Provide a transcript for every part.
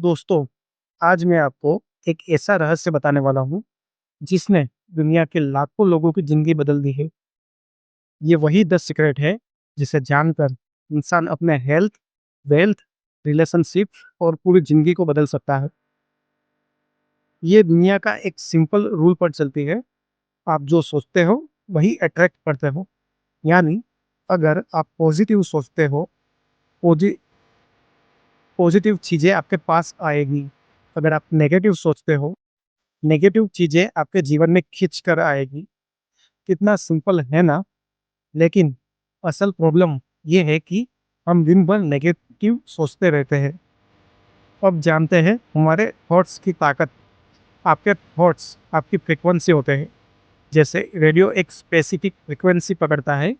दोस्तों, आज मैं आपको एक ऐसा रहस्य बताने वाला हूँ, जिसने दुनिया के लाखों लोगों की ज़िंदगी बदल दी है। ये वही 10 सीक्रेट है, जिसे जानकर इंसान अपने हेल्थ, वेल्थ, रिलेशनशिप और पूरी ज़िंदगी को बदल सकता है। ये दुनिया का एक सिंपल रूल पर चलती है, आप जो सोचते हो, वही अट्रैक्ट करते हो। यानी अगर आप पॉजिटिव सोचते हो, पॉजि पॉजिटिव चीज़ें आपके पास आएगी। अगर आप नेगेटिव सोचते हो, नेगेटिव चीज़ें आपके जीवन में खींच कर आएगी। कितना सिंपल है ना? लेकिन असल प्रॉब्लम ये है कि हम दिन भर नेगेटिव सोचते रहते हैं। अब जानते हैं हमारे थॉट्स की ताकत। आपके थॉट्स आपकी फ्रीक्वेंसी होते हैं। जैसे रेडियो एक स्पेसिफिक फ्रीक्वेंसी पकड़ता है,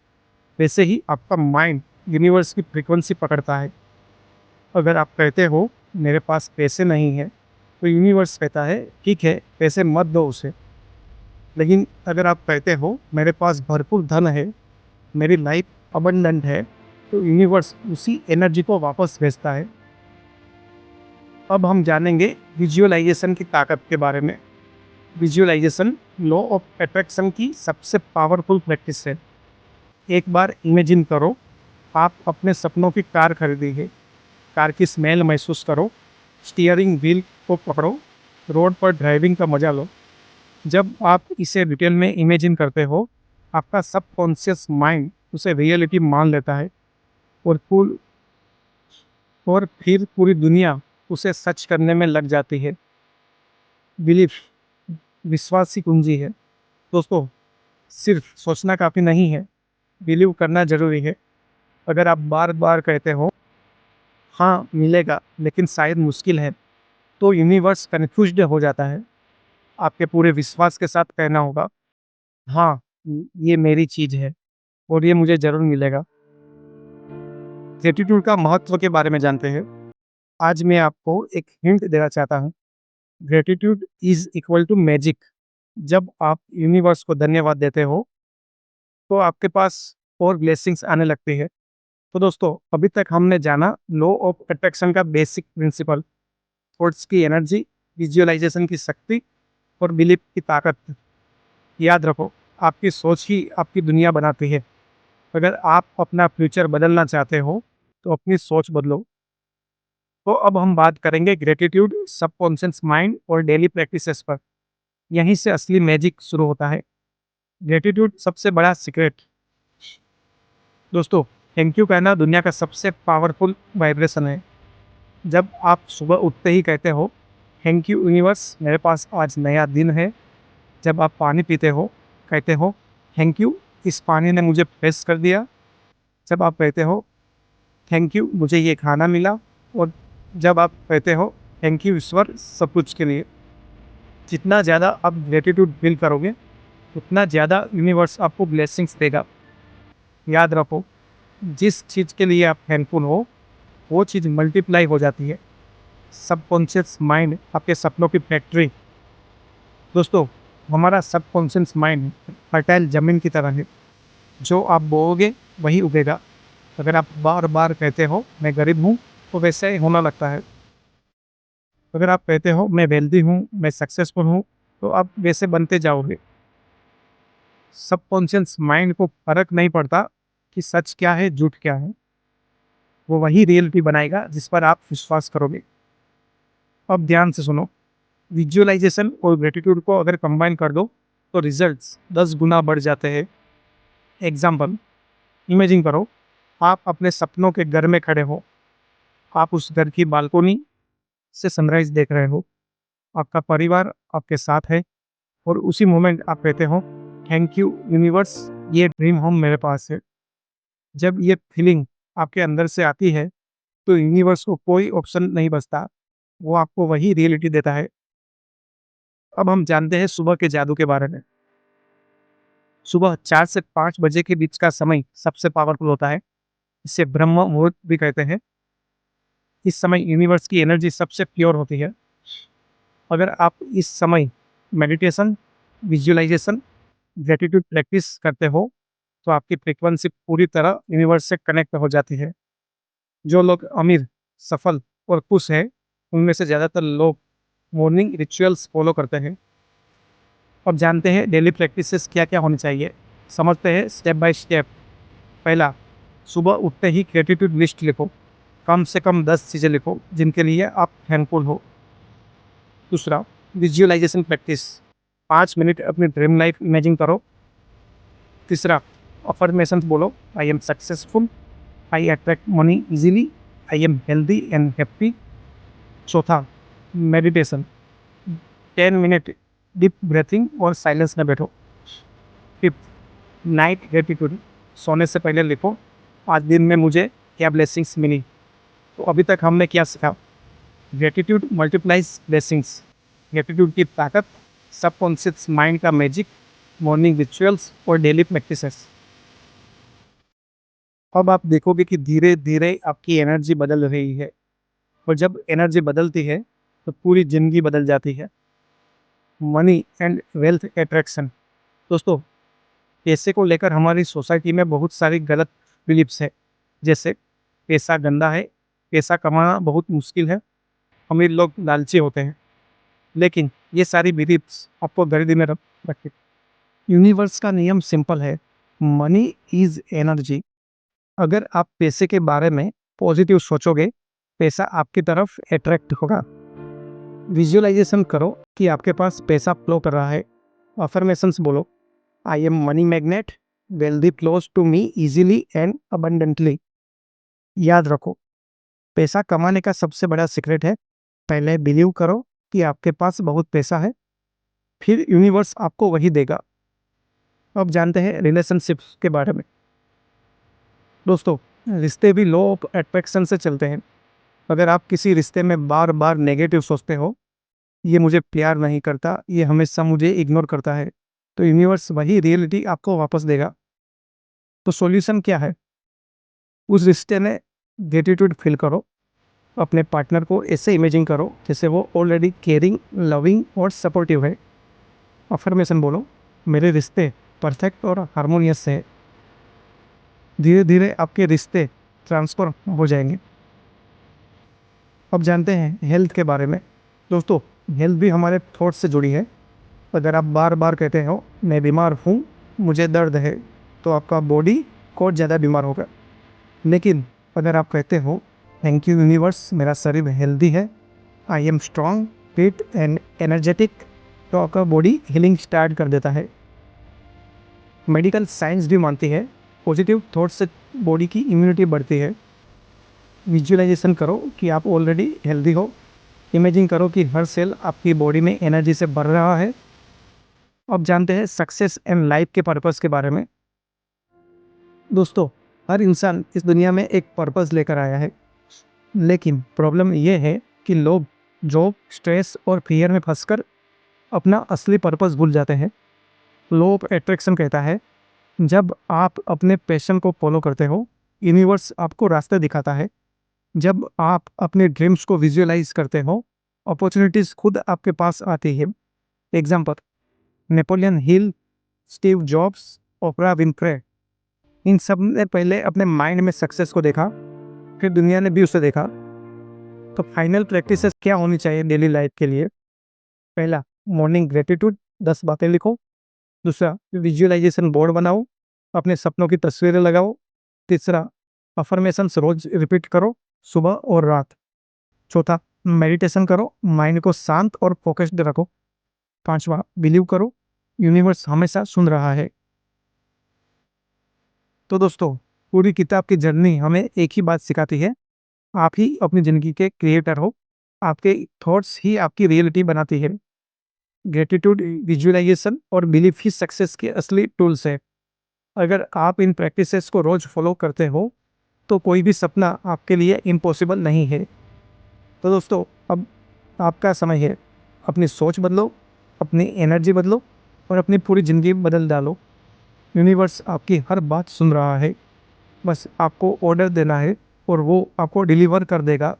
वैसे ही आपका माइंड यूनिवर्स की फ्रीक्वेंसी पकड़ता है। अगर आप कहते हो मेरे पास पैसे नहीं हैं, तो यूनिवर्स कहता है ठीक है, पैसे मत दो उसे। लेकिन अगर आप कहते हो मेरे पास भरपूर धन है, मेरी लाइफ अबंडेंट है, तो यूनिवर्स उसी एनर्जी को वापस भेजता है। अब हम जानेंगे विजुअलाइजेशन की ताकत के बारे में। विजुअलाइजेशन लॉ ऑफ अट्रैक्शन की सबसे पावरफुल प्रैक्टिस है। एक बार इमेजिन करो, आप अपने सपनों की कार खरीदी है। कार की स्मेल महसूस करो, स्टीयरिंग व्हील को पकड़ो, रोड पर ड्राइविंग का मजा लो। जब आप इसे डिटेल में इमेजिन करते हो, आपका सबकॉन्शियस माइंड उसे रियलिटी मान लेता है और फुल और फिर पूरी दुनिया उसे सच करने में लग जाती है। बिलीफ विश्वास की कुंजी है। दोस्तों, सिर्फ सोचना काफ़ी नहीं है, बिलीव करना ज़रूरी है। अगर आप बार बार कहते हो हाँ मिलेगा लेकिन शायद मुश्किल है, तो यूनिवर्स कन्फ्यूज्ड हो जाता है। आपके पूरे विश्वास के साथ कहना होगा हाँ, ये मेरी चीज़ है और ये मुझे ज़रूर मिलेगा। ग्रेटिट्यूड का महत्व के बारे में जानते हैं। आज मैं आपको एक हिंट देना चाहता हूँ। Gratitude is equal to magic. जब आप यूनिवर्स को धन्यवाद देते हो, तो आपके पास और ब्लेसिंग्स आने लगती है। तो दोस्तों, अभी तक हमने जाना लॉ ऑफ अट्रैक्शन का बेसिक प्रिंसिपल, थॉट्स की एनर्जी, विजुअलाइजेशन की शक्ति और बिलीफ की ताकत। याद रखो, आपकी सोच ही आपकी दुनिया बनाती है। अगर आप अपना फ्यूचर बदलना चाहते हो, तो अपनी सोच बदलो। तो अब हम बात करेंगे ग्रेटिट्यूड, सबकॉन्शियस माइंड और डेली प्रैक्टिसेस पर। यहीं से असली मैजिक शुरू होता है। ग्रेटिट्यूड सबसे बड़ा सीक्रेट। दोस्तों, थैंक यू कहना दुनिया का सबसे पावरफुल वाइब्रेशन है। जब आप सुबह उठते ही कहते हो थैंक यू यूनिवर्स, मेरे पास आज नया दिन है। जब आप पानी पीते हो, कहते हो थैंक यू, इस पानी ने मुझे फ्रेश कर दिया। जब आप कहते हो थैंक यू, मुझे ये खाना मिला। और जब आप कहते हो थैंक यू ईश्वर सब कुछ के लिए। जितना ज़्यादा आप ग्रेटिट्यूड फील करोगे, उतना ज़्यादा यूनिवर्स आपको ब्लेसिंग्स देगा। याद रखो, जिस चीज़ के लिए आप थैंकफुल हो, वो चीज़ मल्टीप्लाई हो जाती है। सबकॉन्शियस माइंड आपके सपनों की फैक्ट्री। दोस्तों, हमारा सबकॉन्शियस माइंड फर्टाइल ज़मीन की तरह है। जो आप बोओगे वही उगेगा। अगर आप बार बार कहते हो मैं गरीब हूँ, तो वैसे ही होना लगता है। अगर आप कहते हो मैं वेल्दी हूँ, मैं सक्सेसफुल हूँ, तो आप वैसे बनते जाओगे। सबकॉन्शियस माइंड को फ़र्क नहीं पड़ता कि सच क्या है, झूठ क्या है। वो वही रियलिटी बनाएगा जिस पर आप विश्वास करोगे। अब ध्यान से सुनो, विजुअलाइजेशन और ग्रेटिट्यूड को अगर कंबाइन कर दो, तो रिजल्ट्स 10 गुना बढ़ जाते हैं। एग्जाम्पल, इमेजिन करो, आप अपने सपनों के घर में खड़े हो। आप उस घर की बालकोनी से सनराइज देख रहे हो। आपका परिवार आपके साथ है और उसी मोमेंट आप कहते हो थैंक यू यूनिवर्स, ये ड्रीम होम मेरे पास है। जब ये फीलिंग आपके अंदर से आती है, तो यूनिवर्स को कोई ऑप्शन नहीं बचता, वो आपको वही रियलिटी देता है। अब हम जानते हैं सुबह के जादू के बारे में। सुबह 4 से 5 बजे के बीच का समय सबसे पावरफुल होता है। इसे ब्रह्म मुहूर्त भी कहते हैं। इस समय यूनिवर्स की एनर्जी सबसे प्योर होती है। अगर आप इस समय मेडिटेशन, विजुअलाइजेशन, ग्रेटिट्यूड प्रैक्टिस करते हो, तो आपकी फ्रीक्वेंसी पूरी तरह यूनिवर्स से कनेक्ट हो जाती है। जो लोग अमीर, सफल और खुश हैं, उनमें से ज़्यादातर लोग मॉर्निंग रिचुअल्स फॉलो करते हैं। अब जानते हैं डेली प्रैक्टिसेस क्या-क्या होनी चाहिए। समझते हैं स्टेप बाय स्टेप। पहला, सुबह उठते ही ग्रैटिट्यूड लिस्ट लिखो। कम से कम 10 चीज़ें लिखो जिनके लिए आप थैंकफुल हो। दूसरा, विजुअलाइजेशन प्रैक्टिस। 5 मिनट अपनी ड्रीम लाइफ इमेजिन करो। तीसरा, अफर्मेशंस बोलो। I am successful, I attract money easily, I am healthy and happy. चौथा, मेडिटेशन। 10 मिनट डीप ब्रीथिंग और साइलेंस में बैठो। Fifth, night gratitude. सोने से पहले लिखो, आज दिन में मुझे क्या ब्लेसिंग्स मिली। तो अभी तक हमने क्या सीखा? ग्रेटिट्यूड मल्टीप्लाइज ब्लेसिंग्स, ग्रेटिट्यूड की ताकत, सबकॉन्शियस माइंड का मैजिक, मॉर्निंग रिचुअल्स और डेली प्रैक्टिसेस। अब आप देखोगे कि धीरे धीरे आपकी एनर्जी बदल रही है, और जब एनर्जी बदलती है तो पूरी जिंदगी बदल जाती है। Money and wealth attraction. दोस्तों, पैसे को लेकर हमारी सोसाइटी में बहुत सारी गलत बिलीफ्स है। जैसे पैसा गंदा है, पैसा कमाना बहुत मुश्किल है, अमीर लोग लालची होते हैं। लेकिन ये सारी बिलीफ्स आपको गरीबी में रखते। यूनिवर्स का नियम सिंपल है, मनी इज एनर्जी। अगर आप पैसे के बारे में पॉजिटिव सोचोगे, पैसा आपकी तरफ अट्रैक्ट होगा। विजुअलाइजेशन करो कि आपके पास पैसा फ्लो कर रहा है। अफर्मेशंस बोलो, I am money magnet, wealthy flows to me easily and abundantly. याद रखो, पैसा कमाने का सबसे बड़ा सीक्रेट है, पहले बिलीव करो कि आपके पास बहुत पैसा है, फिर यूनिवर्स आपको वही देगा। अब जानते हैं रिलेशनशिप्स के बारे में। दोस्तों, रिश्ते भी लॉ ऑफ अट्रैक्शन से चलते हैं। अगर आप किसी रिश्ते में बार बार नेगेटिव सोचते हो, ये मुझे प्यार नहीं करता, ये हमेशा मुझे इग्नोर करता है, तो यूनिवर्स वही रियलिटी आपको वापस देगा। तो सॉल्यूशन क्या है? उस रिश्ते में ग्रेटिट्यूड फील करो। अपने पार्टनर को ऐसे इमेजिन करो जैसे वो ऑलरेडी केयरिंग, लविंग और सपोर्टिव है। अफर्मेशन बोलो, मेरे रिश्ते परफेक्ट और हारमोनियस है। धीरे धीरे आपके रिश्ते ट्रांसफर हो जाएंगे। अब जानते हैं हेल्थ के बारे में। दोस्तों, हेल्थ भी हमारे थॉट से जुड़ी है। अगर आप बार बार कहते हो मैं बीमार हूँ, मुझे दर्द है, तो आपका बॉडी को ज़्यादा बीमार होगा। लेकिन अगर आप कहते हो थैंक यू यूनिवर्स, मेरा शरीर हेल्दी है, I am strong, fit and energetic, तो आपका बॉडी हीलिंग स्टार्ट कर देता है। मेडिकल साइंस भी मानती है पॉजिटिव थॉट से बॉडी की इम्यूनिटी बढ़ती है। विजुअलाइजेशन करो कि आप ऑलरेडी हेल्दी हो। इमेजिन करो कि हर सेल आपकी बॉडी में एनर्जी से भर रहा है। अब जानते हैं सक्सेस एंड लाइफ के पर्पस के बारे में। दोस्तों, हर इंसान इस दुनिया में एक पर्पस लेकर आया है, लेकिन प्रॉब्लम यह है कि लोग जॉब, स्ट्रेस और फियर में फंसकर अपना असली पर्पस भूल जाते हैं। लॉ ऑफ अट्रैक्शन कहता है, जब आप अपने पैशन को फॉलो करते हो, यूनिवर्स आपको रास्ते दिखाता है। जब आप अपने ड्रीम्स को विजुअलाइज करते हो, अपॉर्चुनिटीज खुद आपके पास आती है। Example, Napoleon Hill, Steve Jobs, Oprah Winfrey, इन सब ने पहले अपने माइंड में सक्सेस को देखा, फिर दुनिया ने भी उसे देखा। तो फाइनल प्रैक्टिसेस क्या होनी चाहिए डेली लाइफ के लिए? पहला, मॉर्निंग ग्रेटिट्यूड, 10 बातें लिखो। दूसरा, विजुअलाइजेशन बोर्ड बनाओ, अपने सपनों की तस्वीरें लगाओ। तीसरा, अफर्मेशंस रोज रिपीट करो, सुबह और रात। चौथा, मेडिटेशन करो, माइंड को शांत और फोकस्ड रखो। पांचवा, बिलीव करो, यूनिवर्स हमेशा सुन रहा है। तो दोस्तों, पूरी किताब की जर्नी हमें एक ही बात सिखाती है, आप ही अपनी ज़िंदगी के क्रिएटर हो। आपके थॉट्स ही आपकी रियलिटी बनाती है। ग्रेटिट्यूड, विजुअलाइजेशन और बिलीफ ही सक्सेस के असली टूल्स है। अगर आप इन प्रैक्टिसेस को रोज़ फॉलो करते हो, तो कोई भी सपना आपके लिए इम्पॉसिबल नहीं है। तो दोस्तों, अब आपका समय है, अपनी सोच बदलो, अपनी एनर्जी बदलो और अपनी पूरी ज़िंदगी बदल डालो। यूनिवर्स आपकी हर बात सुन रहा है, बस आपको ऑर्डर देना है और वो आपको डिलीवर कर देगा।